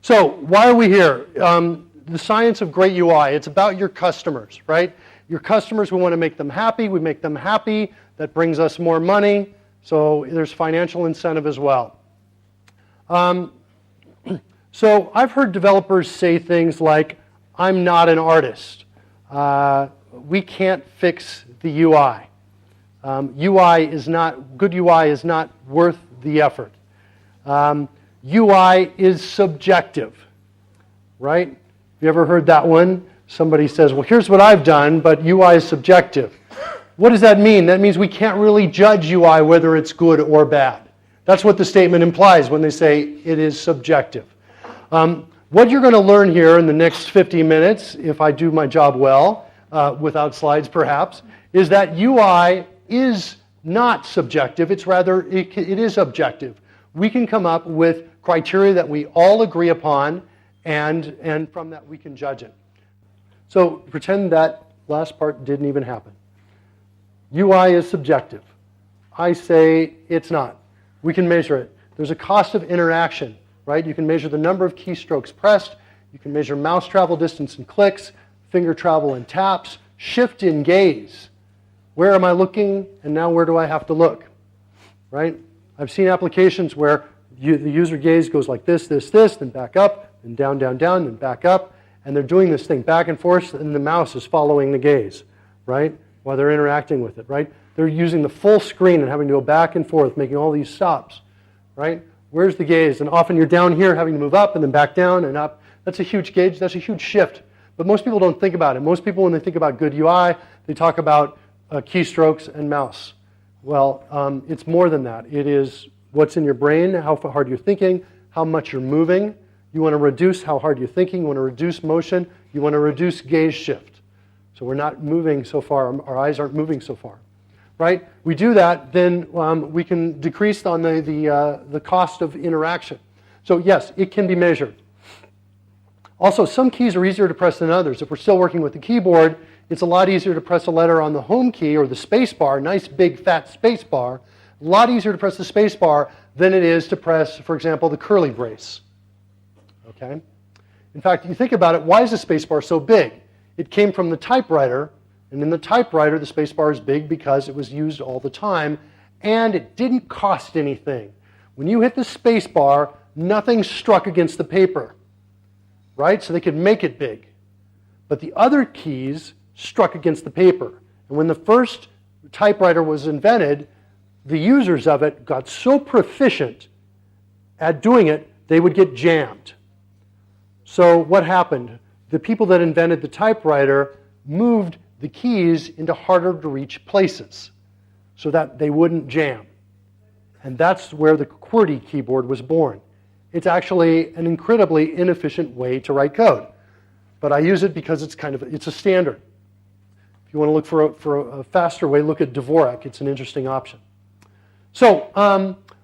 So why are we here? The science of great UI, it's about your customers, right? Your customers, we want to make them happy. We make them happy. That brings us more money. So there's financial incentive as well. So I've heard developers say things like, I'm not an artist. We can't fix the UI. Good UI is not worth the effort. UI is subjective, right? Have you ever heard that one? Somebody says, well, here's what I've done, but UI is subjective. What does that mean? That means we can't really judge UI whether it's good or bad. That's what the statement implies when they say it is subjective. What you're going to learn here in the next 50 minutes, if I do my job well, without slides perhaps, is that UI is not subjective. It's rather, it is objective. We can come up with criteria that we all agree upon, and from that we can judge it. So pretend that last part didn't even happen. UI is subjective. I say it's not. We can measure it. There's a cost of interaction, right? You can measure the number of keystrokes pressed. You can measure mouse travel distance in clicks, finger travel in taps, shift in gaze. Where am I looking, and now where do I have to look, right? I've seen applications where the user gaze goes like this, then back up, then down, down, down, then back up, and they're doing this thing back and forth, and the mouse is following the gaze, right? While they're interacting with it, right? They're using the full screen and having to go back and forth, making all these stops, right? Where's the gaze? And often you're down here having to move up and then back down and up. That's a huge gauge, that's a huge shift. But most people don't think about it. Most people, when they think about good UI, they talk about keystrokes and mouse. Well, it's more than that. It is what's in your brain, how hard you're thinking, how much you're moving. You want to reduce how hard you're thinking. You want to reduce motion. You want to reduce gaze shift. So we're not moving so far. Our eyes aren't moving so far, right? We do that, then we can decrease on the cost of interaction. So yes, it can be measured. Also, some keys are easier to press than others. If we're still working with the keyboard, it's a lot easier to press a letter on the home key or the space bar, nice big fat space bar. A lot easier to press the space bar than it is to press, for example, the curly brace. Okay? In fact, you think about it, why is the space bar so big? It came from the typewriter, and in the typewriter, the space bar is big because it was used all the time, and it didn't cost anything. When you hit the space bar, nothing struck against the paper, right? So they could make it big. But the other keys struck against the paper. And when the first typewriter was invented, the users of it got so proficient at doing it, they would get jammed. So what happened? The people that invented the typewriter moved the keys into harder to reach places so that they wouldn't jam. And that's where the QWERTY keyboard was born. It's actually an incredibly inefficient way to write code. But I use it because it's a standard. If you want to look for a faster way, look at Dvorak. It's an interesting option. So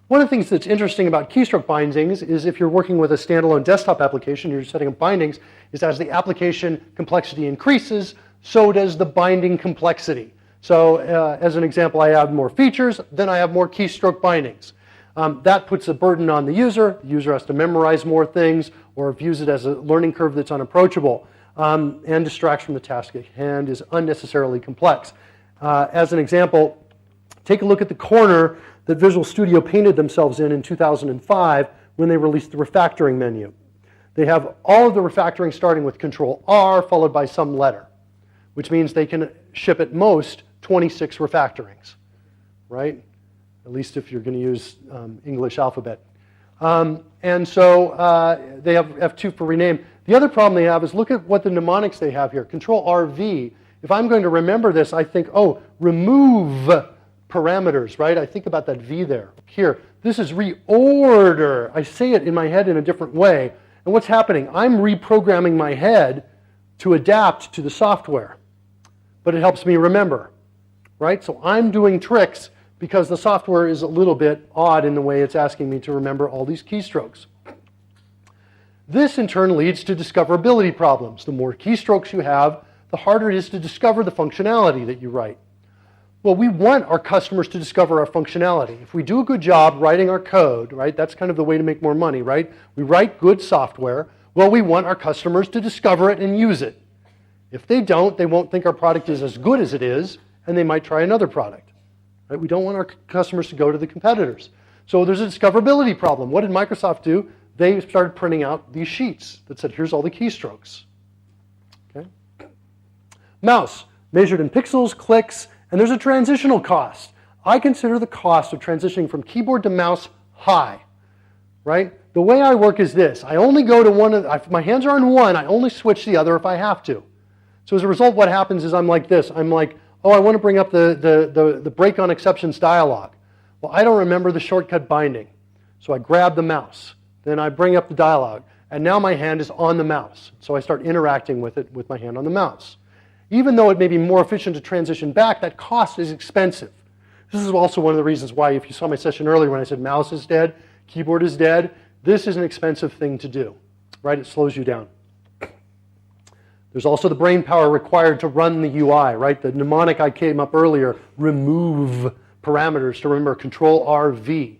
one of the things that's interesting about keystroke bindings is if you're working with a standalone desktop application, you're setting up bindings, is as the application complexity increases, so does the binding complexity. So as an example, I add more features, then I have more keystroke bindings. That puts a burden on the user. The user has to memorize more things or views it as a learning curve that's unapproachable and distracts from the task at hand, is unnecessarily complex. As an example, take a look at the corner that Visual Studio painted themselves in 2005 when they released the refactoring menu. They have all of the refactoring starting with Control R followed by some letter, which means they can ship at most 26 refactorings, right? At least if you're going to use English alphabet. And so they have F2 for rename. The other problem they have is look at what the mnemonics they have here. Control RV. If I'm going to remember this, I think, oh, remove parameters, right? I think about that V there. Here, this is reorder. I say it in my head in a different way. And what's happening? I'm reprogramming my head to adapt to the software. But it helps me remember, right? So I'm doing tricks because the software is a little bit odd in the way it's asking me to remember all these keystrokes. This in turn leads to discoverability problems. The more keystrokes you have, the harder it is to discover the functionality that you write. Well, we want our customers to discover our functionality. If we do a good job writing our code, right, that's kind of the way to make more money, right? We write good software. Well, we want our customers to discover it and use it. If they don't, they won't think our product is as good as it is, and they might try another product. Right? We don't want our customers to go to the competitors. So there's a discoverability problem. What did Microsoft do? They started printing out these sheets that said, here's all the keystrokes. Okay? Mouse, measured in pixels, clicks, and there's a transitional cost. I consider the cost of transitioning from keyboard to mouse high, right? The way I work is this. I only go to one, if my hands are on one, I only switch the other if I have to. So as a result, what happens is I'm like this. I'm like, oh, I want to bring up the break on exceptions dialog. Well, I don't remember the shortcut binding. So I grab the mouse. Then I bring up the dialog. And now my hand is on the mouse. So I start interacting with it with my hand on the mouse. Even though it may be more efficient to transition back, that cost is expensive. This is also one of the reasons why, if you saw my session earlier when I said mouse is dead, keyboard is dead, this is an expensive thing to do, right? It slows you down. There's also the brain power required to run the UI, right? The mnemonic I came up earlier, remove parameters to remember, Control RV,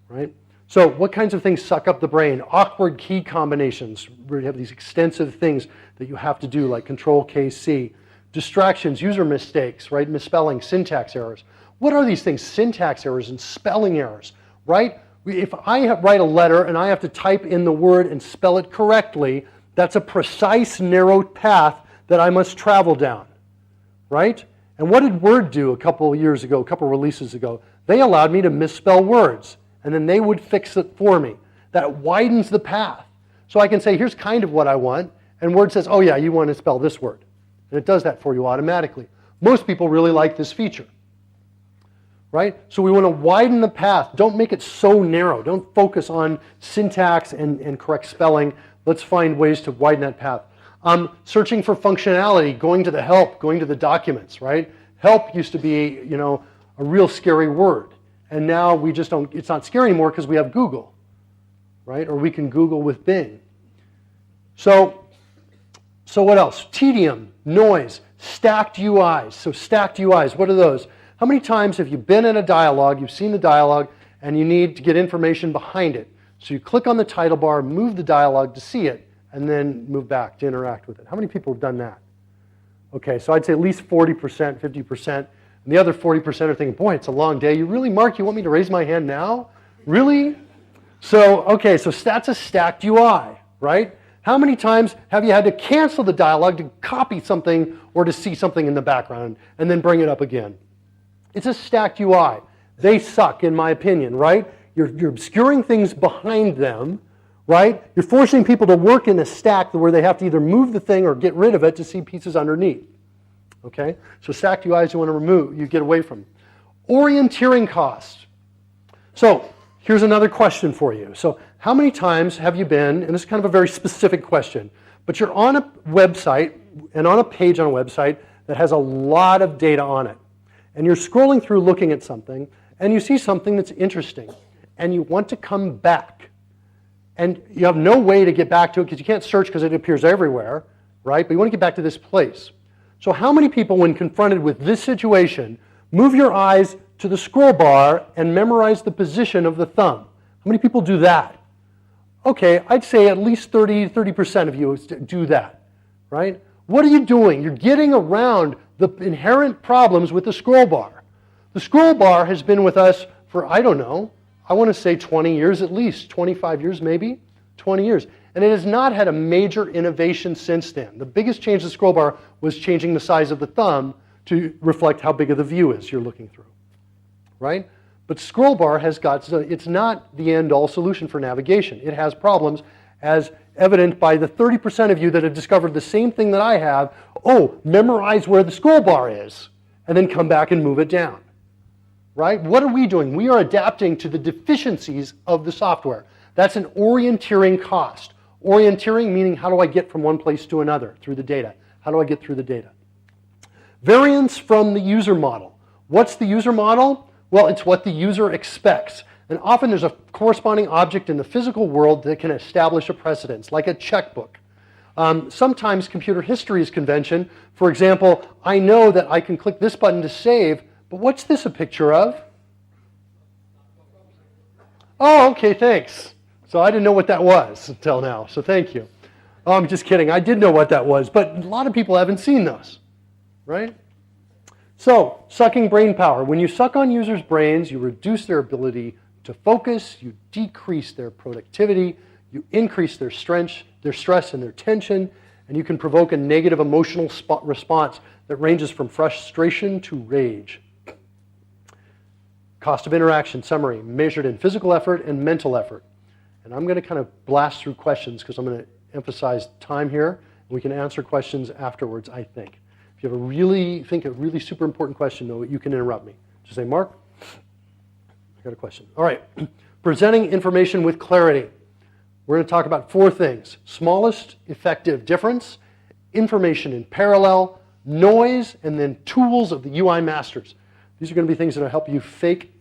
right? So what kinds of things suck up the brain? Awkward key combinations, where you have these extensive things that you have to do, like Control KC. Distractions, user mistakes, right? Misspelling, syntax errors. What are these things? Syntax errors and spelling errors, right? If I write a letter and I have to type in the word and spell it correctly, that's a precise, narrow path that I must travel down, right? And what did Word do a couple years ago, a couple releases ago? They allowed me to misspell words, and then they would fix it for me. That widens the path. So I can say, here's kind of what I want, and Word says, oh yeah, you want to spell this word. And it does that for you automatically. Most people really like this feature, right? So we want to widen the path. Don't make it so narrow. Don't focus on syntax and correct spelling. Let's find ways to widen that path. Searching for functionality, going to the help, going to the documents, right? Help used to be, a real scary word. And now we just don't, it's not scary anymore because we have Google, right? Or we can Google with Bing. So what else? Tedium, noise, stacked UIs. So stacked UIs, what are those? How many times have you been in a dialogue, you've seen the dialogue, and you need to get information behind it? So you click on the title bar, move the dialogue to see it, and then move back to interact with it. How many people have done that? Okay, so I'd say at least 40%, 50%. And the other 40% are thinking, boy, it's a long day. You really, Mark, you want me to raise my hand now? Really? So, okay, so that's a stacked UI, right? How many times have you had to cancel the dialogue to copy something or to see something in the background and then bring it up again? It's a stacked UI. They suck, in my opinion, right? You're obscuring things behind them, right? You're forcing people to work in a stack where they have to either move the thing or get rid of it to see pieces underneath. Okay? So stacked UIs you want to remove, you get away from. Orienteering costs. So here's another question for you. So how many times have you been, and this is kind of a very specific question, but you're on a website and on a page on a website that has a lot of data on it. And you're scrolling through looking at something, and you see something that's interesting, and you want to come back. And you have no way to get back to it because you can't search because it appears everywhere, right? But you want to get back to this place. So how many people, when confronted with this situation, move your eyes to the scroll bar and memorize the position of the thumb? How many people do that? Okay, I'd say at least 30% of you do that, right? What are you doing? You're getting around the inherent problems with the scroll bar. The scroll bar has been with us for, I don't know, I want to say 20 years at least, 25 years maybe, 20 years. And it has not had a major innovation since then. The biggest change to the scroll bar was changing the size of the thumb to reflect how big of the view is you're looking through, right? But scroll bar has got, it's not the end-all solution for navigation. It has problems, as evident by the 30% of you that have discovered the same thing that I have. Oh, memorize where the scroll bar is, and then come back and move it down. Right? What are we doing? We are adapting to the deficiencies of the software. That's an orienteering cost. Orienteering meaning, how do I get from one place to another through the data? How do I get through the data? Variance from the user model. What's the user model? Well, it's what the user expects. And often there's a corresponding object in the physical world that can establish a precedence, like a checkbook. Sometimes computer history is convention. For example, I know that I can click this button to save, But what's this a picture of? Oh, okay, thanks. So I didn't know what that was until now, so thank you. Oh, I'm just kidding. I did know what that was, but a lot of people haven't seen those, right? So, sucking brain power. When you suck on users' brains, you reduce their ability to focus, you decrease their productivity, you increase their stress and their tension, and you can provoke a negative emotional response that ranges from frustration to rage. Cost of interaction summary, measured in physical effort and mental effort. And I'm going to kind of blast through questions because I'm going to emphasize time here. We can answer questions afterwards, I think. If you have a really super important question, though, you can interrupt me. Just say, Mark, I got a question. All right. Presenting information with clarity. We're going to talk about 4 things. Smallest effective difference, information in parallel, noise, and then tools of the UI masters. These are going to be things that will help you fake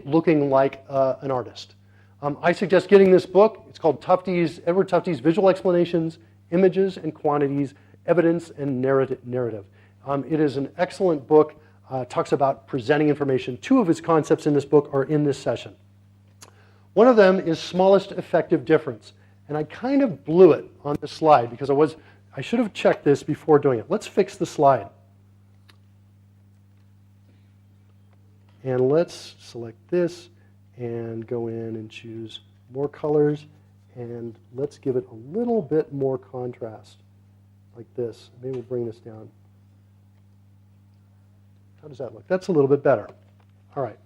looking like an artist. I suggest getting this book. It's called Edward Tufte's Visual Explanations, Images and Quantities, Evidence and Narrative. It is an excellent book. Talks about presenting information. 2 of his concepts in this book are in this session. One of them is smallest effective difference. And I kind of blew it on this slide because I should have checked this before doing it. Let's fix the slide. And let's select this and go in and choose more colors. And let's give it a little bit more contrast, like this. Maybe we'll bring this down. How does that look? That's a little bit better. All right.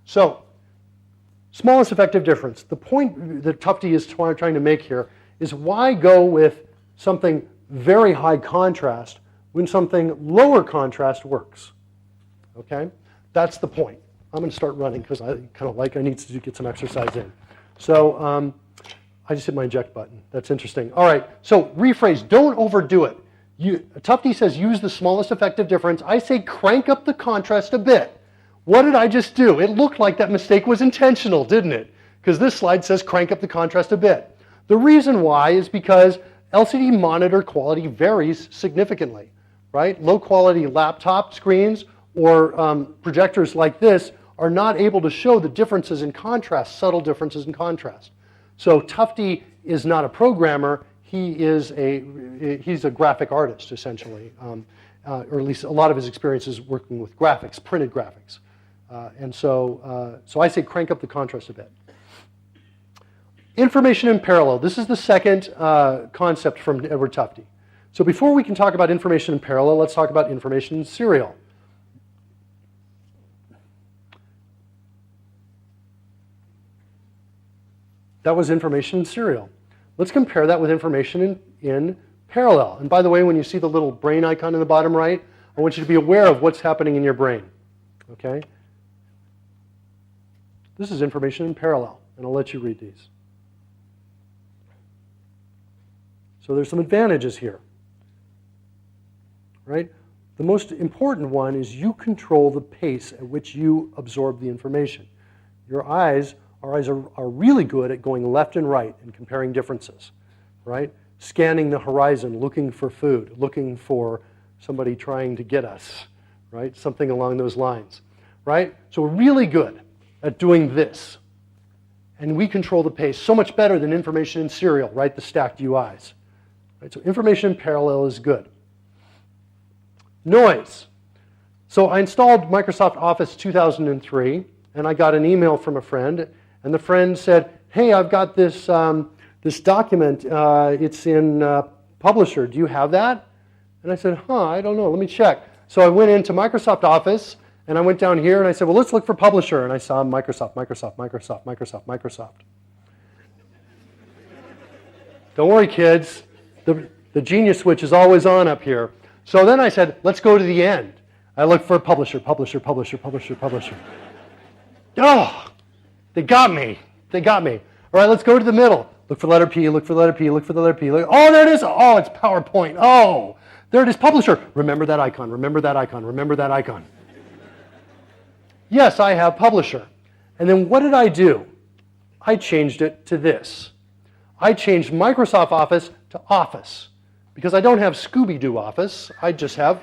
So, smallest effective difference. The point that Tufte is trying to make here is why go with something very high contrast when something lower contrast works? Okay? That's the point. I'm going to start running because I need to get some exercise in. So I just hit my eject button. That's interesting. All right, so rephrase. Don't overdo it. Tufte says use the smallest effective difference. I say crank up the contrast a bit. What did I just do? It looked like that mistake was intentional, didn't it? Because this slide says crank up the contrast a bit. The reason why is because LCD monitor quality varies significantly, right? Low quality laptop screens or projectors like this are not able to show the differences in contrast, subtle differences in contrast. So Tufte is not a programmer. He's a graphic artist, essentially, or at least a lot of his experience is working with graphics, printed graphics. So I say crank up the contrast a bit. Information in parallel. This is the second concept from Edward Tufte. So before we can talk about information in parallel, let's talk about information in serial. That was information in serial. Let's compare that with information in parallel. And by the way, when you see the little brain icon in the bottom right, I want you to be aware of what's happening in your brain. Okay? This is information in parallel, and I'll let you read these. So there's some advantages here. Right? The most important one is you control the pace at which you absorb the information. Our eyes are really good at going left and right and comparing differences, right? Scanning the horizon, looking for food, looking for somebody trying to get us, right? Something along those lines, right? So we're really good at doing this. And we control the pace so much better than information in serial, right? The stacked UIs. Right? So information in parallel is good. Noise. So I installed Microsoft Office 2003, and I got an email from a friend. And the friend said, hey, I've got this document. It's in Publisher. Do you have that? And I said, I don't know. Let me check. So I went into Microsoft Office, and I went down here, and I said, well, let's look for Publisher. And I saw Microsoft. Don't worry, kids. The genius switch is always on up here. So then I said, let's go to the end. I looked for Publisher. Oh! They got me. All right, let's go to the middle. Look for the letter P, look for the letter P. Oh, there it is. Oh, it's PowerPoint. Oh, there it is, Publisher. Remember that icon. Yes, I have Publisher. And then what did I do? I changed it to this. I changed Microsoft Office to Office. Because I don't have Scooby-Doo Office. I just have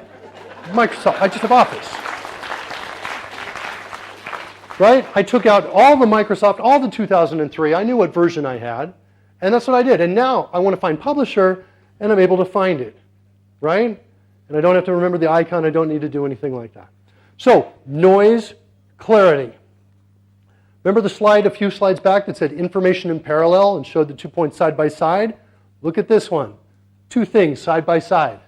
Microsoft. I just have Office. right? I took out all the Microsoft, all the 2003. I knew what version I had, and that's what I did. And now I want to find publisher, and I'm able to find it, right? And I don't have to remember the icon. I don't need to do anything like that. So, noise, clarity. Remember the slide a few slides back that said information in parallel and showed the 2 points side by side? Look at this one. 2 things side by side.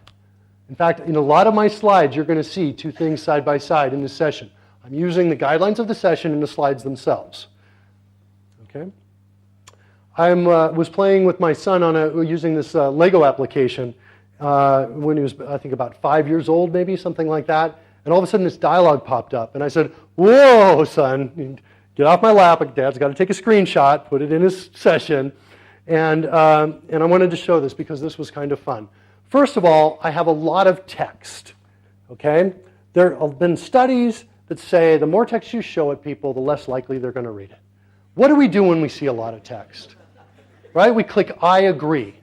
In fact, in a lot of my slides, you're going to see 2 things side by side in this session. I'm using the guidelines of the session in the slides themselves. Okay? I was playing with my son on using this Lego application when he was, I think, about 5 years old, maybe, something like that. And all of a sudden, this dialogue popped up. And I said, whoa, son, get off my lap. Dad's got to take a screenshot, put it in his session. And I wanted to show this because this was kind of fun. First of all, I have a lot of text. Okay? There have been studies that say the more text you show at people, the less likely they're going to read it. What do we do when we see a lot of text? Right? We click I agree.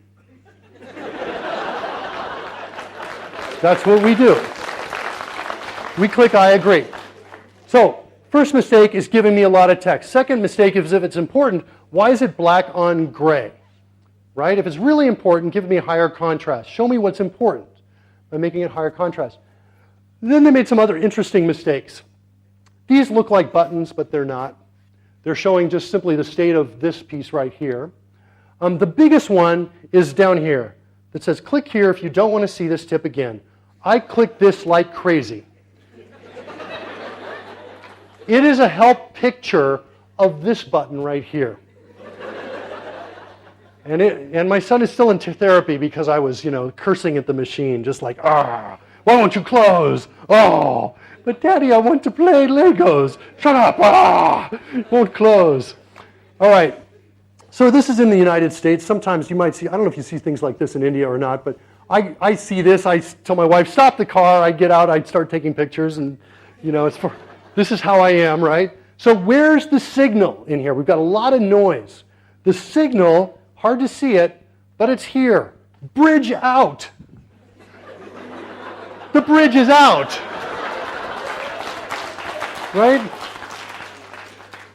That's what we do. We click I agree. So, first mistake is giving me a lot of text. Second mistake is if it's important, why is it black on gray? Right? If it's really important, give me a higher contrast. Show me what's important by making it higher contrast. Then they made some other interesting mistakes. These look like buttons, but they're not. They're showing just simply the state of this piece right here. The biggest one is down here that says, click here if you don't want to see this tip again. I click this like crazy. It is a help picture of this button right here. And my son is still in therapy because I was, cursing at the machine, just like, why won't you close? Oh, but Daddy, I want to play Legos. Shut up, won't close. All right, so this is in the United States. Sometimes you might see, I don't know if you see things like this in India or not, but I see this. I tell my wife, stop the car. I get out, I start taking pictures, and, this is how I am, right? So where's the signal in here? We've got a lot of noise. The signal, hard to see it, but it's here. Bridge out. The bridge is out. Right?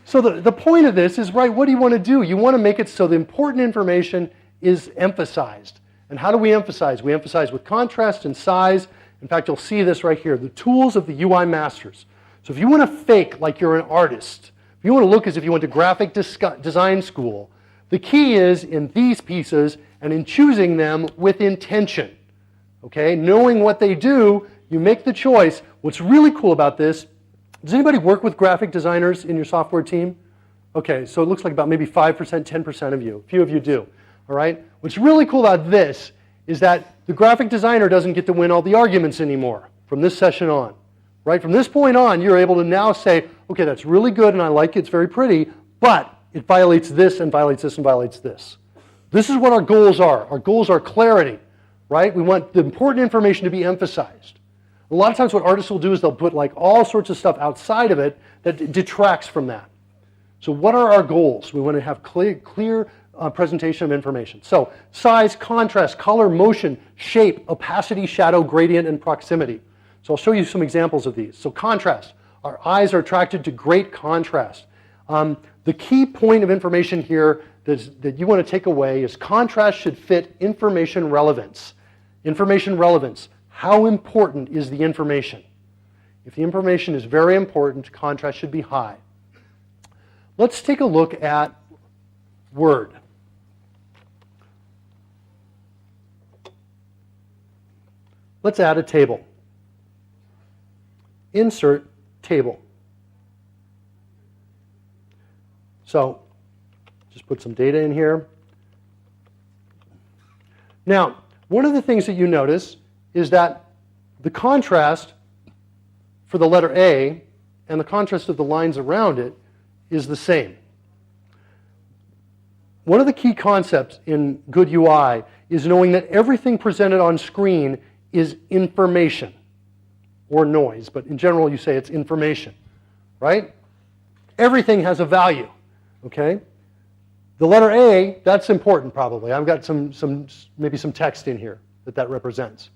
So the point of this is, right, what do you want to do? You want to make it so the important information is emphasized. And how do we emphasize? We emphasize with contrast and size. In fact, you'll see this right here, the tools of the UI masters. So if you want to fake like you're an artist, if you want to look as if you went to graphic design school, the key is in these pieces and in choosing them with intention. Okay? Knowing what they do, you make the choice. What's really cool about this, does anybody work with graphic designers in your software team? Okay, so it looks like about maybe 5%, 10% of you. A few of you do. All right? What's really cool about this is that the graphic designer doesn't get to win all the arguments anymore from this session on. Right? From this point on, you're able to now say, okay, that's really good and I like it, it's very pretty, but it violates this and violates this and violates this. This is what our goals are. Our goals are clarity, right? We want the important information to be emphasized. A lot of times what artists will do is they'll put like all sorts of stuff outside of it that detracts from that. So what are our goals? We want to have clear presentation of information. So size, contrast, color, motion, shape, opacity, shadow, gradient, and proximity. So I'll show you some examples of these. So contrast. Our eyes are attracted to great contrast. The key point of information here that you want to take away is contrast should fit information relevance. Information relevance. How important is the information? If the information is very important, contrast should be high. Let's take a look at Word. Let's add a table. Insert table. So, just put some data in here. Now, one of the things that you notice is that the contrast for the letter A and the contrast of the lines around it is the same. One of the key concepts in good UI is knowing that everything presented on screen is information. Or noise, but in general you say it's information, right? Everything has a value, okay? The letter A, that's important probably. I've got maybe some text in here that represents.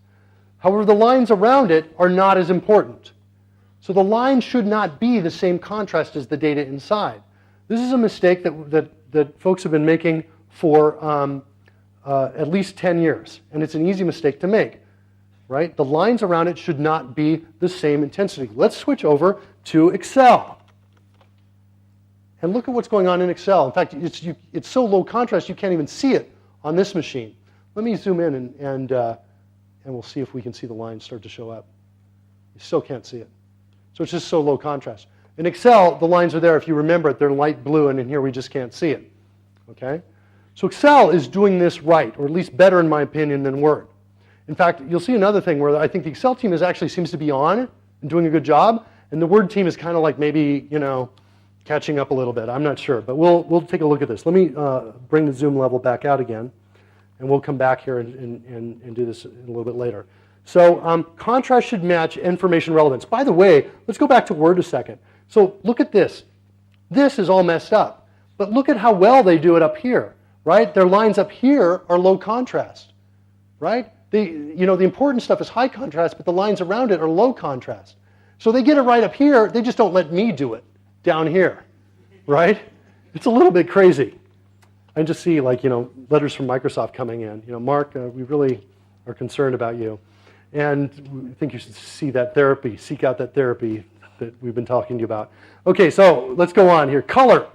However, the lines around it are not as important. So the line should not be the same contrast as the data inside. This is a mistake that folks have been making for at least 10 years, and it's an easy mistake to make, right? The lines around it should not be the same intensity. Let's switch over to Excel. And look at what's going on in Excel. In fact, it's so low contrast you can't even see it on this machine. Let me zoom in and we'll see if we can see the lines start to show up. You still can't see it. So it's just so low contrast. In Excel, the lines are there. If you remember it, they're light blue, and in here we just can't see it. Okay? So Excel is doing this right, or at least better in my opinion than Word. In fact, you'll see another thing where I think the Excel team actually seems to be on and doing a good job, and the Word team is kind of like maybe, catching up a little bit. I'm not sure, but we'll take a look at this. Let me bring the zoom level back out again, and we'll come back here and do this a little bit later. So contrast should match information relevance. By the way, let's go back to Word a second. So look at this. This is all messed up, but look at how well they do it up here, right? Their lines up here are low contrast, right? The important stuff is high contrast, but the lines around it are low contrast. So they get it right up here, they just don't let me do it down here, right? It's a little bit crazy. I just see letters from Microsoft coming in. Mark, we really are concerned about you. And we think you should seek out that therapy that we've been talking to you about. Okay, so let's go on here. Color. A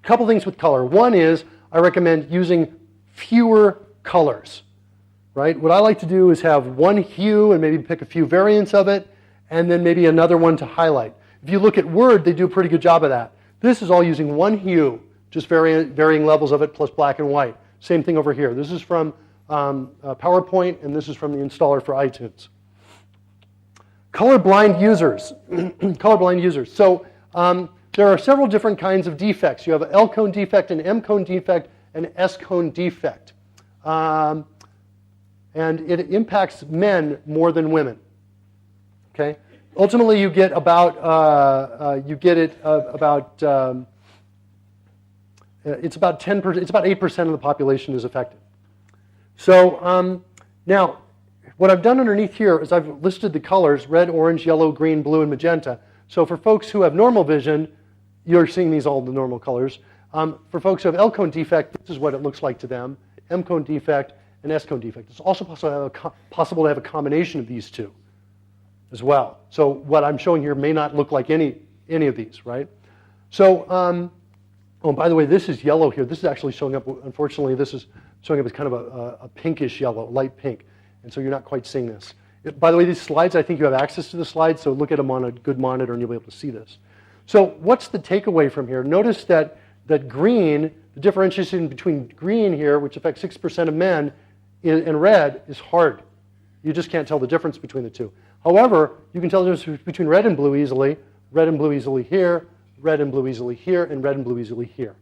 couple things with color. One is I recommend using fewer colors, right? What I like to do is have one hue and maybe pick a few variants of it, and then maybe another one to highlight. If you look at Word, they do a pretty good job of that. This is all using one hue, just varying levels of it plus black and white. Same thing over here. This is from PowerPoint, and this is from the installer for iTunes. Colorblind users. Colorblind users. So there are several different kinds of defects. You have an L-cone defect, an M-cone defect, and an S-cone defect. And it impacts men more than women. Okay? Ultimately, you get about it's about 10%. It's about 8% of the population is affected. So now, what I've done underneath here is I've listed the colors: red, orange, yellow, green, blue, and magenta. So for folks who have normal vision, you're seeing these all the normal colors. For folks who have L-cone defect, this is what it looks like to them: M-cone defect and S-cone defect. It's also possible to have a combination of these two as well. So what I'm showing here may not look like any of these, right? So, oh, by the way, this is yellow here. This is actually showing up, unfortunately, this is showing up as kind of a pinkish yellow, light pink. And so you're not quite seeing this. By the way, these slides, I think you have access to the slides, so look at them on a good monitor and you'll be able to see this. So what's the takeaway from here? Notice that green, the differentiation between green here, which affects 6% of men, and red is hard. You just can't tell the difference between the two. However, you can tell the difference between red and blue easily here, red and blue easily here, and red and blue easily here.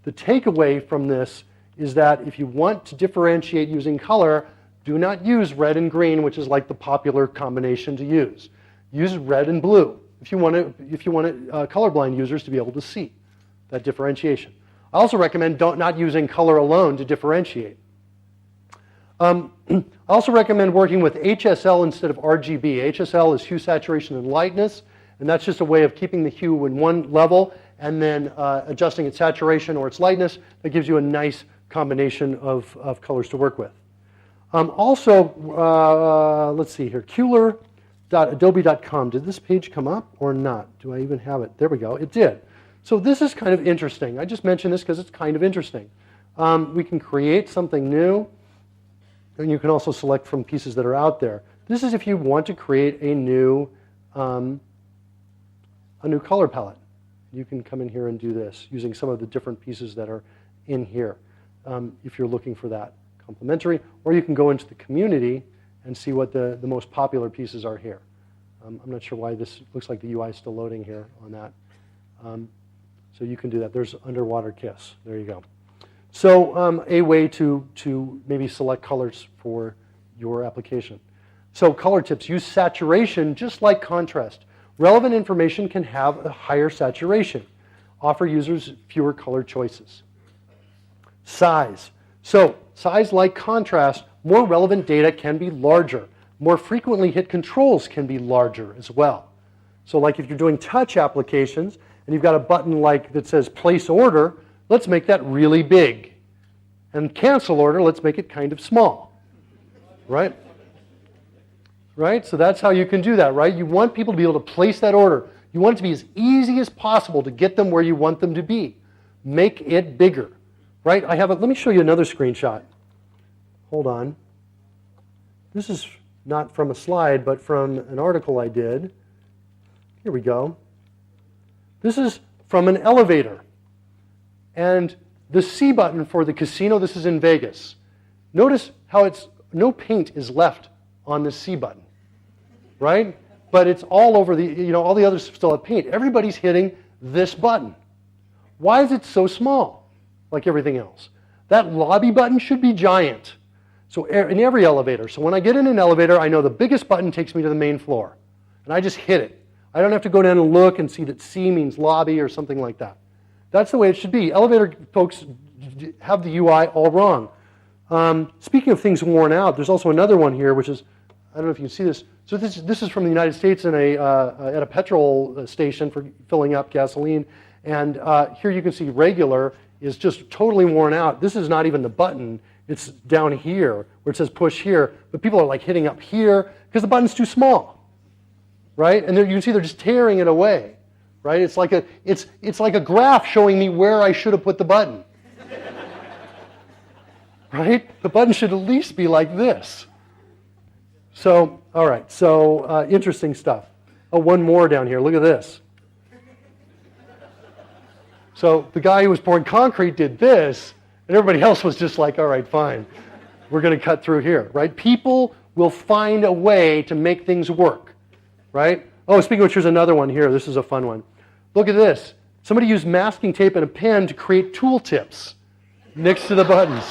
The takeaway from this is that if you want to differentiate using color, do not use red and green, which is like the popular combination to use. Use red and blue if you want colorblind users to be able to see that differentiation. I also recommend not using color alone to differentiate. I also recommend working with HSL instead of RGB. HSL is hue, saturation, and lightness, and that's just a way of keeping the hue in one level and then adjusting its saturation or its lightness. That gives you a nice combination of colors to work with. Let's see here, Kuler.adobe.com. Did this page come up or not? Do I even have it? There we go, it did. So this is kind of interesting. I just mentioned this because it's kind of interesting. We can create something new, and you can also select from pieces that are out there. This is if you want to create a new color palette. You can come in here and do this using some of the different pieces that are in here if you're looking for that complementary, or you can go into the community and see what the most popular pieces are here. I'm not sure why this looks like the UI is still loading here on that. So you can do that. There's Underwater Kiss. There you go. So a way to maybe select colors for your application. So color tips: use saturation just like contrast. Relevant information can have a higher saturation. Offer users fewer color choices. Size. So size like contrast, more relevant data can be larger. More frequently hit controls can be larger as well. So like if you're doing touch applications and you've got a button like that says place order, let's make that really big. And cancel order, let's make it kind of small. Right? Right? So that's how you can do that, right? You want people to be able to place that order. You want it to be as easy as possible to get them where you want them to be. Make it bigger. Right? Let me show you another screenshot. Hold on. This is not from a slide, but from an article I did. Here we go. This is from an elevator. And the C button for the casino, this is in Vegas. Notice how no paint is left on the C button, right? But it's all over all the others still have paint. Everybody's hitting this button. Why is it so small, like everything else? That lobby button should be giant. So in every elevator. So when I get in an elevator, I know the biggest button takes me to the main floor. And I just hit it. I don't have to go down and look and see that C means lobby or something like that. That's the way it should be. Elevator folks have the UI all wrong. Speaking of things worn out, there's also another one here, which is, I don't know if you can see this. So this is from the United States at a petrol station for filling up gasoline. And here you can see regular is just totally worn out. This is not even the button. It's down here where it says push here. But people are like hitting up here because the button's too small. Right? And there you can see they're just tearing it away. Right? It's like a graph showing me where I should have put the button. Right? The button should at least be like this. So, all right. So, interesting stuff. Oh, one more down here. Look at this. So, the guy who was pouring concrete did this, and everybody else was just like, all right, fine. We're going to cut through here. Right? People will find a way to make things work. Right? Oh, speaking of which, here's another one here. This is a fun one. Look at this. Somebody used masking tape and a pen to create tooltips next to the buttons.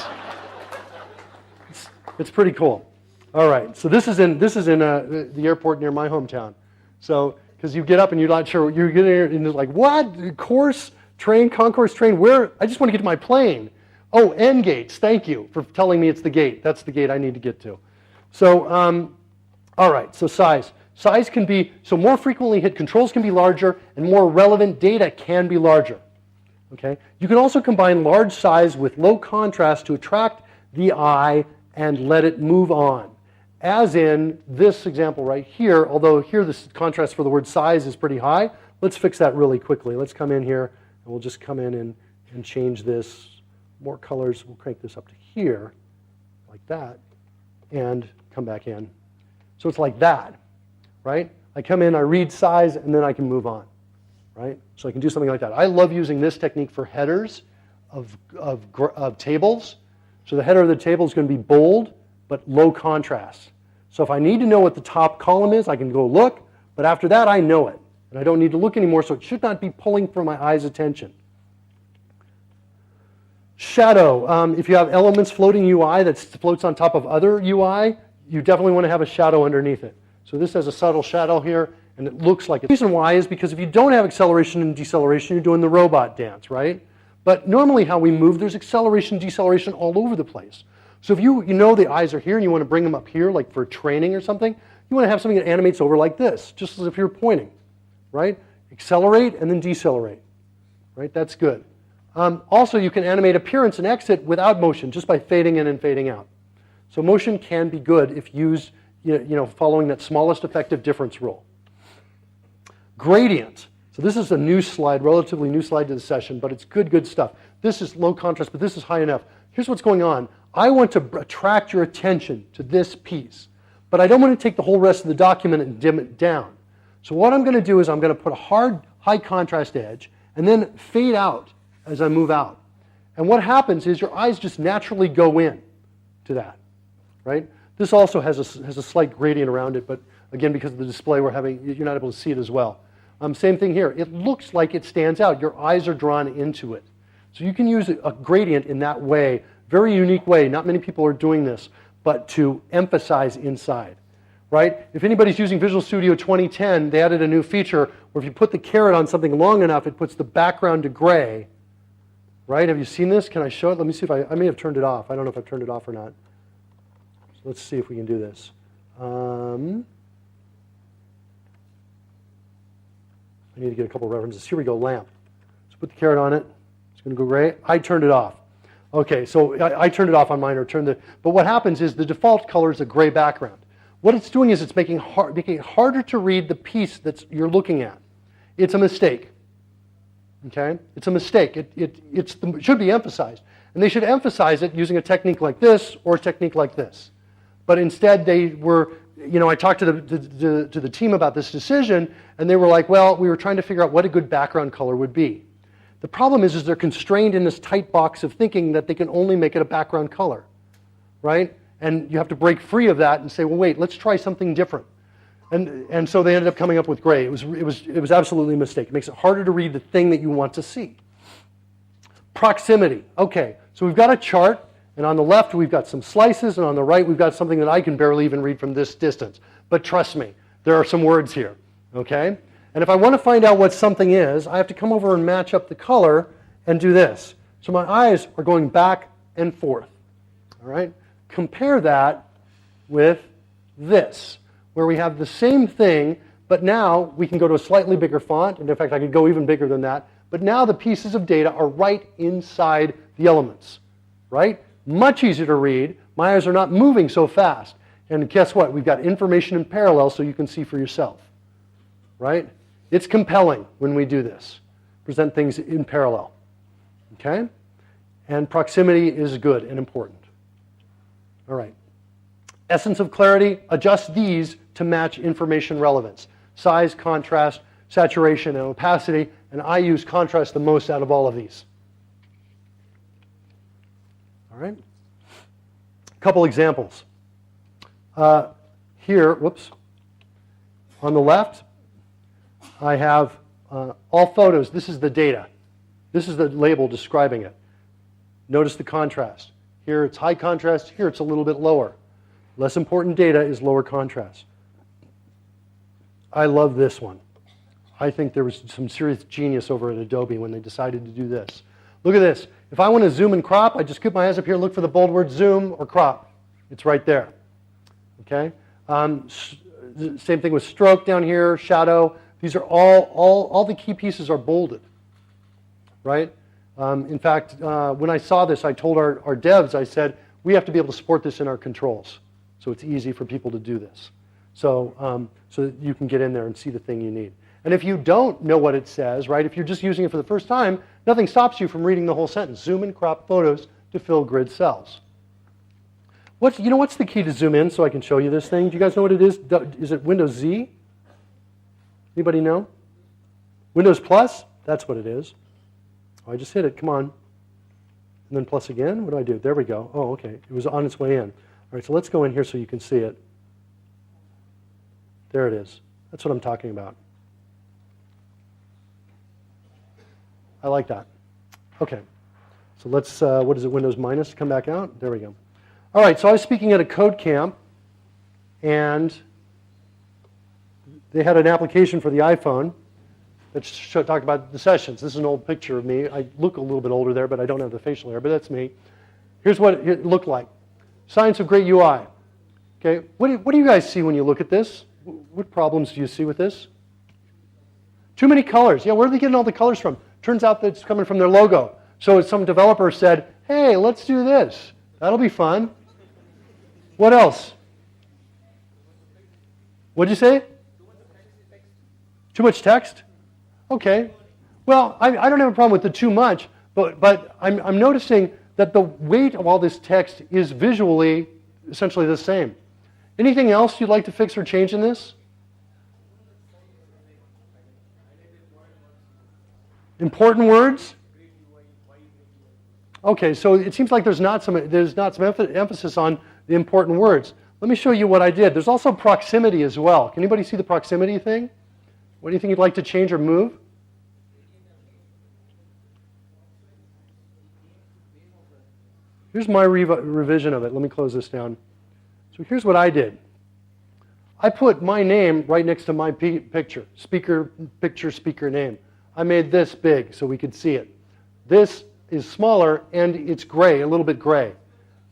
It's pretty cool. All right. So this is in the airport near my hometown. So because you get up and you're not sure you're getting there and it's like, what concourse train? Where? I just want to get to my plane. Oh, end gates. Thank you for telling me it's the gate. That's the gate I need to get to. So all right. So size. Size can be, so more frequently hit controls can be larger and more relevant data can be larger. Okay? You can also combine large size with low contrast to attract the eye and let it move on. As in this example right here, although here the contrast for the word size is pretty high, let's fix that really quickly. Let's come in here and we'll just come in and change this. More colors, we'll crank this up to here, like that, and come back in. So it's like that. Right? I come in, I read size, and then I can move on. Right? So I can do something like that. I love using this technique for headers of tables. So the header of the table is going to be bold, but low contrast. So if I need to know what the top column is, I can go look, but after that I know it. And I don't need to look anymore, so it should not be pulling from my eye's attention. Shadow. If you have elements floating UI that floats on top of other UI, you definitely want to have a shadow underneath it. So this has a subtle shadow here, and it looks like it. The reason why is because if you don't have acceleration and deceleration, you're doing the robot dance, right? But normally how we move, there's acceleration, deceleration all over the place. So if you know the eyes are here and you want to bring them up here, like for training or something, you want to have something that animates over like this, just as if you're pointing, right? Accelerate and then decelerate, right? That's good. Also, you can animate appearance and exit without motion, just by fading in and fading out. So motion can be good if used following that smallest effective difference rule. Gradient. So this is a new slide, relatively new slide to the session, but it's good stuff. This is low contrast, but this is high enough. Here's what's going on. I want to attract your attention to this piece, but I don't want to take the whole rest of the document and dim it down. So what I'm going to do is I'm going to put a hard, high contrast edge and then fade out as I move out. And what happens is your eyes just naturally go in to that, right? This also has a slight gradient around it, but again, because of the display you're not able to see it as well. Same thing here. It looks like it stands out. Your eyes are drawn into it. So you can use a gradient in that way, very unique way. Not many people are doing this, but to emphasize inside, right? If anybody's using Visual Studio 2010, they added a new feature where if you put the caret on something long enough, it puts the background to gray, right? Have you seen this? Can I show it? Let me see if I may have turned it off. I don't know if I've turned it off or not. So let's see if we can do this. I need to get a couple of references. Here we go, lamp. Let's put the caret on it. It's going to go gray. I turned it off. Okay, so I turned it off on mine, or turned it. But what happens is the default color is a gray background. What it's doing is it's making it harder to read the piece that you're looking at. It's a mistake. Okay? It's a mistake. It should be emphasized. And they should emphasize it using a technique like this or a technique like this. But instead they were, I talked to the team about this decision, and they were like, well, we were trying to figure out what a good background color would be. The problem is they're constrained in this tight box of thinking that they can only make it a background color, right? And you have to break free of that and say, well, wait, let's try something different. And so they ended up coming up with gray. It was absolutely a mistake. It makes it harder to read the thing that you want to see. Proximity. Okay, so we've got a chart, and on the left we've got some slices, and on the right we've got something that I can barely even read from this distance. But trust me, there are some words here, okay? And if I want to find out what something is, I have to come over and match up the color and do this. So my eyes are going back and forth, all right? Compare that with this, where we have the same thing, but now we can go to a slightly bigger font, and in fact I could go even bigger than that, but now the pieces of data are right inside the elements, right? Much easier to read. My eyes are not moving so fast. And guess what? We've got information in parallel so you can see for yourself, right? It's compelling when we do this, present things in parallel, okay? And proximity is good and important. All right. Essence of clarity, adjust these to match information relevance. Size, contrast, saturation, and opacity, and I use contrast the most out of all of these. All right. A couple examples. Here, whoops, on the left, I have all photos. This is the data. This is the label describing it. Notice the contrast. Here it's high contrast, here it's a little bit lower. Less important data is lower contrast. I love this one. I think there was some serious genius over at Adobe when they decided to do this. Look at this. If I want to zoom and crop, I just scoop my eyes up here and look for the bold word zoom or crop. It's right there. Okay? Same thing with stroke down here, shadow. These are all the key pieces are bolded, right? In fact, when I saw this, I told our devs, I said, we have to be able to support this in our controls. So it's easy for people to do this. So that you can get in there and see the thing you need. And if you don't know what it says, right, if you're just using it for the first time, nothing stops you from reading the whole sentence. Zoom and crop photos to fill grid cells. What's the key to zoom in so I can show you this thing? Do you guys know what it is? Is it Windows Z? Anybody know? Windows Plus? That's what it is. Oh, I just hit it. Come on. And then plus again. What do I do? There we go. Oh, okay. It was on its way in. All right, so let's go in here so you can see it. There it is. That's what I'm talking about. I like that. Okay. So let's, what is it, Windows minus, come back out? There we go. All right, so I was speaking at a code camp, and they had an application for the iPhone that talked about the sessions. This is an old picture of me. I look a little bit older there, but I don't have the facial hair, but that's me. Here's what it looked like. Science of great UI. Okay, what do you guys see when you look at this? What problems do you see with this? Too many colors. Yeah, where are they getting all the colors from? Turns out that it's coming from their logo. So some developer said, hey, let's do this. That'll be fun. What else? What'd you say? Too much text? Okay. Well, I don't have a problem with the too much, but I'm noticing that the weight of all this text is visually essentially the same. Anything else you'd like to fix or change in this? Important words? Okay, so it seems like there's not some emphasis on the important words. Let me show you what I did. There's also proximity as well. Can anybody see the proximity thing? What do you think you'd like to change or move? Here's my revision of it. Let me close this down. So here's what I did. I put my name right next to my picture. Speaker, picture, speaker name. I made this big so we could see it. This is smaller and it's gray, a little bit gray.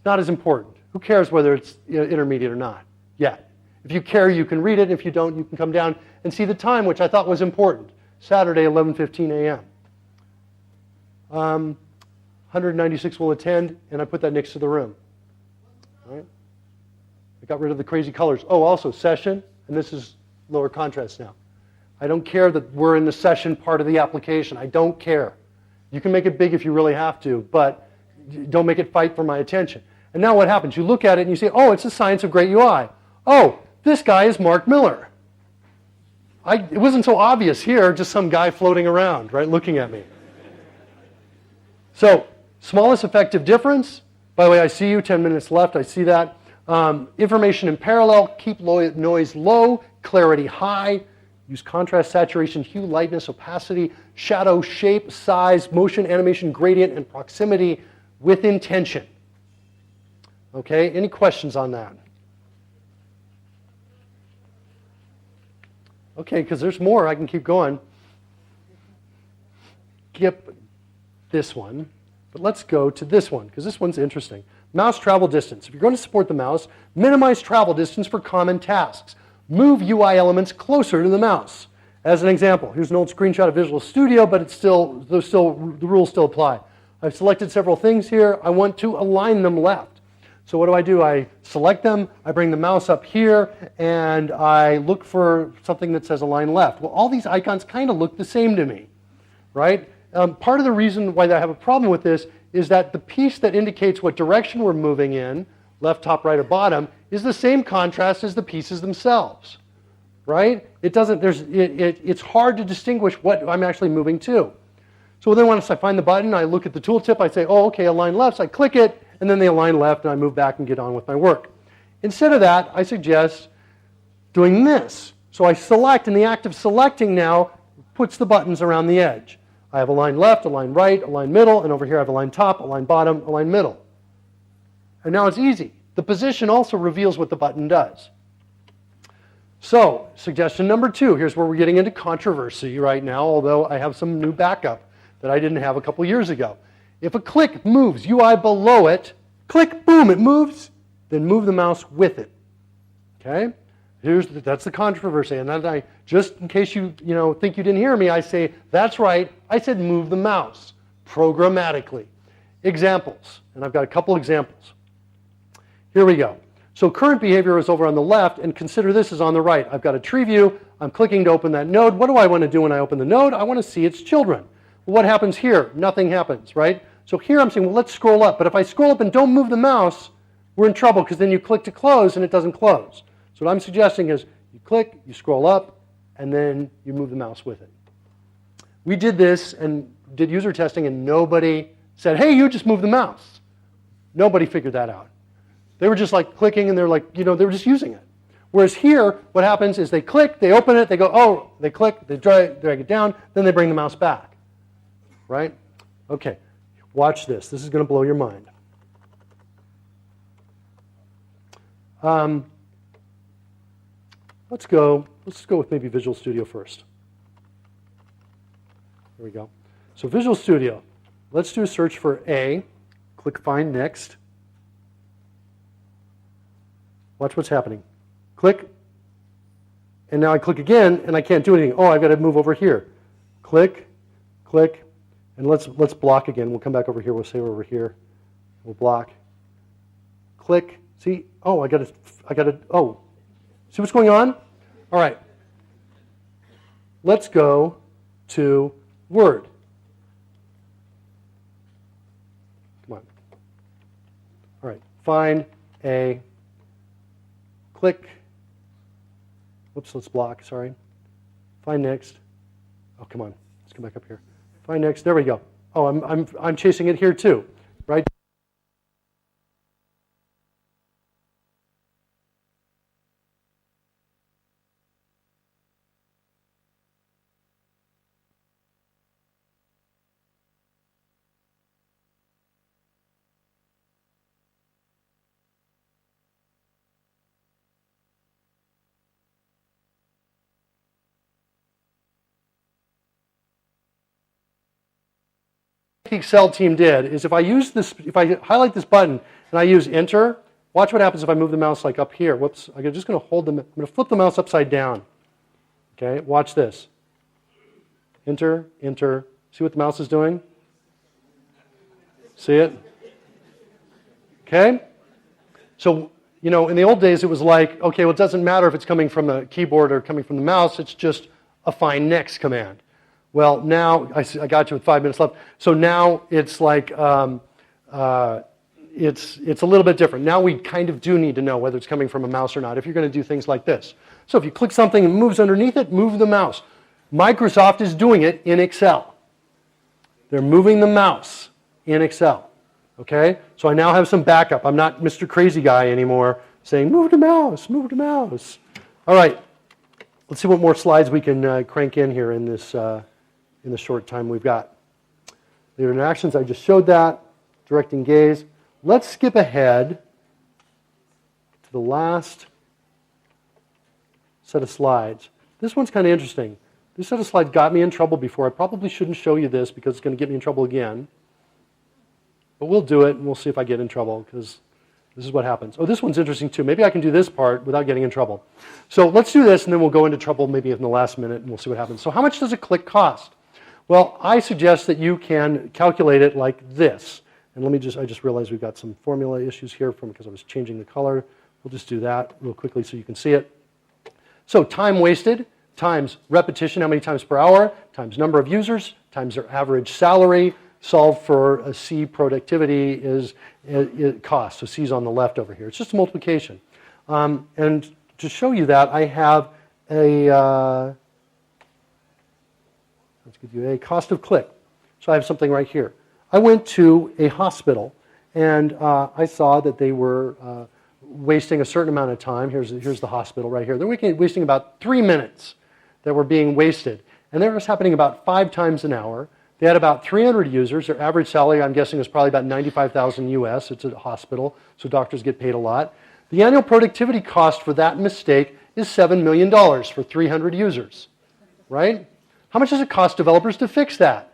Not as important. Who cares whether it's intermediate or not yet? If you care, you can read it. If you don't, you can come down and see the time, which I thought was important. Saturday, 11:15 a.m. 196 will attend, and I put that next to the room. All right? I got rid of the crazy colors. Oh, also session, and this is lower contrast now. I don't care that we're in the session part of the application. I don't care. You can make it big if you really have to, but don't make it fight for my attention. And now what happens? You look at it and you say, oh, it's the science of great UI. Oh, this guy is Mark Miller. It wasn't so obvious here, just some guy floating around, right, looking at me. So, smallest effective difference. By the way, I see you, 10 minutes left, I see that. Information in parallel, keep noise low, clarity high. Use contrast, saturation, hue, lightness, opacity, shadow, shape, size, motion, animation, gradient, and proximity with intention. Okay, any questions on that? Okay, because there's more, I can keep going. Skip this one, but let's go to this one, because this one's interesting. Mouse travel distance. If you're going to support the mouse, minimize travel distance for common tasks. Move UI elements closer to the mouse. As an example, here's an old screenshot of Visual Studio, but it's the rules still apply. I've selected several things here. I want to align them left. So what do? I select them, I bring the mouse up here, and I look for something that says align left. Well, all these icons kind of look the same to me, right? Part of the reason why I have a problem with this is that the piece that indicates what direction we're moving in, left, top, right, or bottom, is the same contrast as the pieces themselves, right? It's hard to distinguish what I'm actually moving to. So then once I find the button, I look at the tooltip, I say, oh, okay, align left, so I click it, and then they align left, and I move back and get on with my work. Instead of that, I suggest doing this. So I select, and the act of selecting now puts the buttons around the edge. I have align left, align right, align middle, and over here I have align top, align bottom, align middle. And now it's easy. The position also reveals what the button does. So, suggestion number 2, here's where we're getting into controversy right now, although I have some new backup that I didn't have a couple years ago. If a click moves UI below it, click, boom, it moves, then move the mouse with it. Okay? That's the controversy. And then just in case you think you didn't hear me, I say, that's right, I said move the mouse programmatically. Examples, and I've got a couple examples. Here we go. So current behavior is over on the left, and consider this is on the right. I've got a tree view, I'm clicking to open that node. What do I want to do when I open the node? I want to see its children. Well, what happens here? Nothing happens, right? So here I'm saying, well, let's scroll up. But if I scroll up and don't move the mouse, we're in trouble, because then you click to close and it doesn't close. So what I'm suggesting is you click, you scroll up, and then you move the mouse with it. We did this and did user testing, and nobody said, hey, you just move the mouse. Nobody figured that out. They were just like clicking, and they're like, they were just using it. Whereas here, what happens is they click, they open it, they go, oh, they click, they drag it down, then they bring the mouse back. Right? Okay, watch this. This is going to blow your mind. Let's go with maybe Visual Studio first. Here we go. So Visual Studio, let's do a search for A, click Find Next. Watch what's happening. Click, and now I click again, and I can't do anything. Oh, I've got to move over here. Click, click, and let's block again. We'll come back over here. We'll say we're over here. We'll block. Click. See? Oh, I got to. Oh, see what's going on? All right. Let's go to Word. Come on. All right. Find a. Click. Whoops. Let's block. Sorry. Find next. Oh, come on. Let's come back up here. Find next. There we go. Oh, I'm chasing it here too, right? The Excel team did is if I highlight this button and I use Enter, watch what happens if I move the mouse like up here. Whoops, I'm just going to hold them. I'm going to flip the mouse upside down. Okay, watch this. enter, enter. See what the mouse is doing? See it? Okay? So, you know, in the old days it was like, okay, well it doesn't matter if it's coming from the keyboard or coming from the mouse, it's just a find next command. Well, now, I got you with 5 minutes left, so now it's like, it's a little bit different. Now we kind of do need to know whether it's coming from a mouse or not if you're going to do things like this. So if you click something and it moves underneath it, move the mouse. Microsoft is doing it in Excel. They're moving the mouse in Excel. Okay? So I now have some backup. I'm not Mr. Crazy Guy anymore saying, move the mouse, move the mouse. All right. Let's see what more slides we can crank in here in this in the short time we've got. Leader interactions, I just showed that. Directing gaze. Let's skip ahead to the last set of slides. This one's kind of interesting. This set of slides got me in trouble before. I probably shouldn't show you this because it's going to get me in trouble again. But we'll do it and we'll see if I get in trouble because this is what happens. Oh, this one's interesting too. Maybe I can do this part without getting in trouble. So let's do this and then we'll go into trouble maybe in the last minute and we'll see what happens. So how much does a click cost? Well, I suggest that you can calculate it like this. And I just realized we've got some formula issues here because I was changing the color. We'll just do that real quickly so you can see it. So time wasted times repetition, how many times per hour, times number of users, times their average salary, solved for a C productivity is cost. So C's on the left over here. It's just a multiplication. And to show you that, I have a, let's give you a cost of click. So I have something right here. I went to a hospital and I saw that they were wasting a certain amount of time. Here's the hospital right here. They're wasting about 3 minutes that were being wasted. And that was happening about 5 times an hour. They had about 300 users. Their average salary, I'm guessing, was probably about $95,000 US. It's a hospital, so doctors get paid a lot. The annual productivity cost for that mistake is $7 million for 300 users, right? How much does it cost developers to fix that,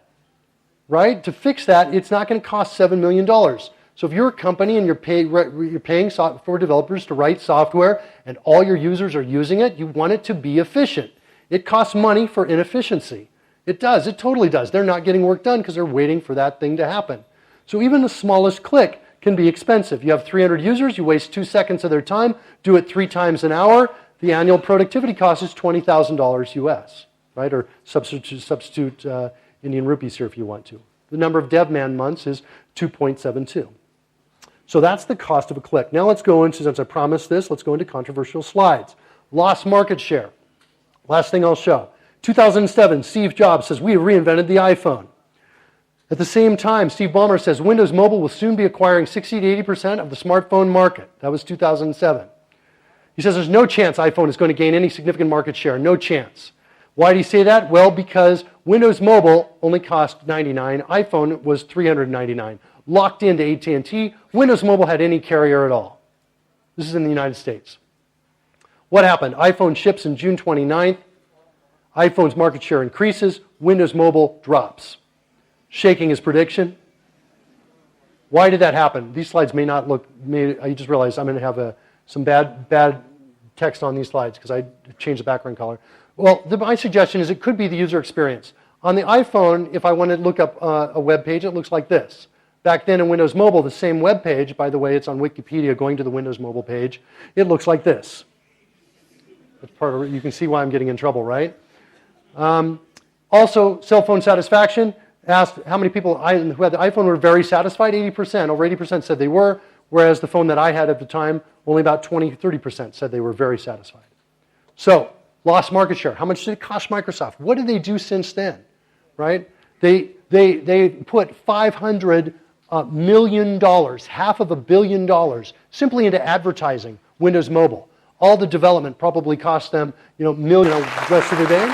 right? To fix that, it's not going to cost $7 million. So if you're a company and you're paying for developers to write software and all your users are using it, you want it to be efficient. It costs money for inefficiency. It does. It totally does. They're not getting work done because they're waiting for that thing to happen. So even the smallest click can be expensive. You have 300 users, you waste 2 seconds of their time, do it 3 times an hour, the annual productivity cost is $20,000 US, right? Or substitute Indian rupees here if you want to. The number of dev man months is 2.72. So that's the cost of a click. Now let's go into, since I promised this, let's go into controversial slides. Lost market share. Last thing I'll show. 2007, Steve Jobs says, we have reinvented the iPhone. At the same time, Steve Ballmer says, Windows Mobile will soon be acquiring 60 to 80% of the smartphone market. That was 2007. He says there's no chance iPhone is going to gain any significant market share. No chance. Why did he say that? Well, because Windows Mobile only cost $99. iPhone was $399. Locked into AT&T. Windows Mobile had any carrier at all. This is in the United States. What happened? iPhone ships in June 29th. iPhone's market share increases, Windows Mobile drops. Shaking his prediction. Why did that happen? These slides may not look, I just realized I'm going to have some bad text on these slides because I changed the background color. Well, my suggestion is it could be the user experience. On the iPhone, if I wanted to look up a web page, it looks like this. Back then in Windows Mobile, the same web page, by the way, it's on Wikipedia going to the Windows Mobile page, it looks like this. That's part of it. You can see why I'm getting in trouble, right? Also, cell phone satisfaction. Asked how many people who had the iPhone were very satisfied. 80%, over 80% said they were, whereas the phone that I had at the time, only about 20-30% said they were very satisfied. So, lost market share. How much did it cost Microsoft? What did they do since then? Right? They put $500 million, $500 million, simply into advertising Windows Mobile. All the development probably cost them, millions the rest of the day.